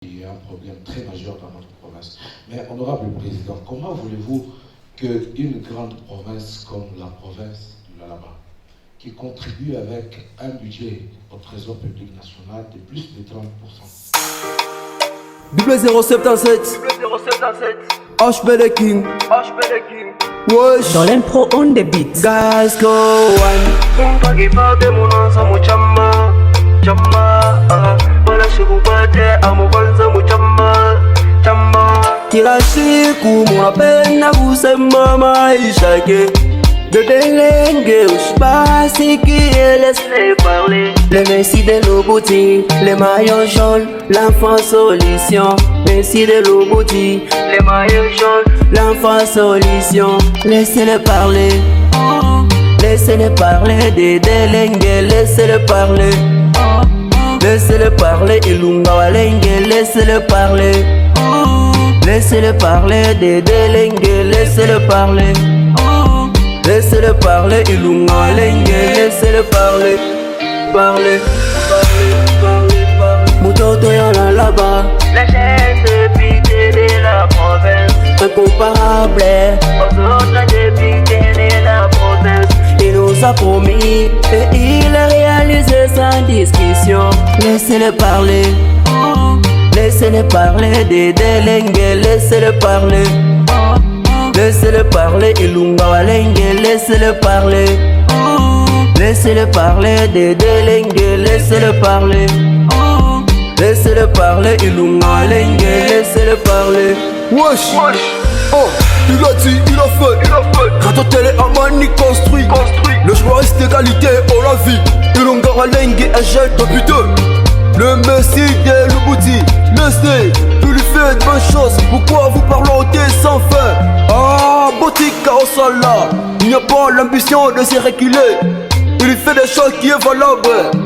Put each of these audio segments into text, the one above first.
Il y a un problème très majeur dans notre province. Mais honorable président, comment voulez-vous qu'une grande province comme la province du Lualaba, qui contribue avec un budget au trésor public national de plus de 30%. Bible 077 HB the King Wesh Dans l'impro on the beat. Guys go on kila siku munapenda kusema maisha yake Dedelenge usipasikie, laisse-les parler. Les messi de l'Obouti, les maillots jaunes, l'enfant solution. Messi de l'Obouti, les maillots jaunes, l'enfant solution. Laissez-les parler, laissez-les parler. Dedelenge, laissez-les parler, laissez-les parler. Ilunga walenge, laissez-les parler, laissez-les parler. Dedelenge, laissez-les parler. Laissez-le parler, Ilunga Lenge, laissez-le parler, parler, parler, parler, parler. Moutoto y'en là-bas, la chaise député de la province, incomparable aux autres députés de la province. Il nous a promis et il a réalisé sans discussion. Laissez-le parler, laissez-le parler, Dedelenge, laissez-le parler. Laissez-le parler, Ilunga Walenge, laissez-le parler. Laissez-le parler, Dedelenge, laissez-le parler. Laissez-le parler, Ilunga Walenge, laissez-le parler. Wesh, oh, il a dit, il a fait. Quand on télé à Mani construit. Le choix reste d'égalité, on la vie. Ilunga Walenge est jeune depuis deux. Le messi de l'Obouti, laissez, tu lui fais de bonnes choses. Pourquoi vous parlez sans fin? Ah, Botika au Salah, il n'y a pas l'ambition de se reculer. Il lui fait des choses qui est valable.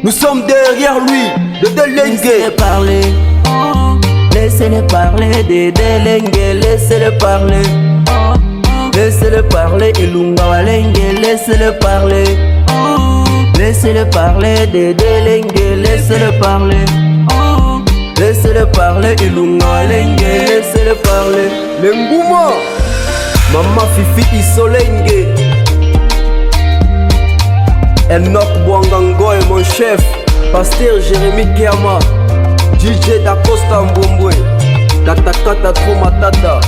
Nous sommes derrière lui, le Dedelenge. Laissez-le parler, laissez-le parler, Dedelenge, laissez-le parler. Laissez-le parler, Ilunga Walenge, laissez-le parler. Laissez-le parler, Dedelenge, laissez-le parler. Laissez-le parler, Ilunga Walenge, laissez-le parler. Lengouma, Mama Fifi Isolenge, Enoch Bwangango et mon chef, Pasteur Jérémy Kiama, DJ Dacosta Mbombwe, Tatakata Tromatata,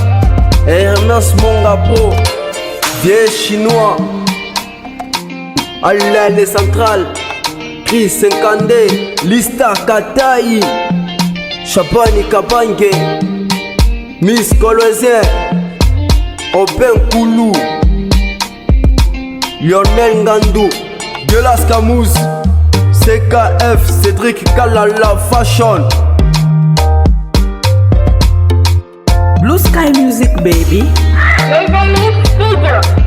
Ernest Mongapo, Vieux Chinois, Allah les centrales, Chris Nkande, Lista Kataï, Chabani Kabange, Miss Kolozien, Oben Koulou, Lionel Ngandou, Gelas Camus, CKF, Cédric Kalala Fashion. Blue Sky Music baby. Les amis, studio.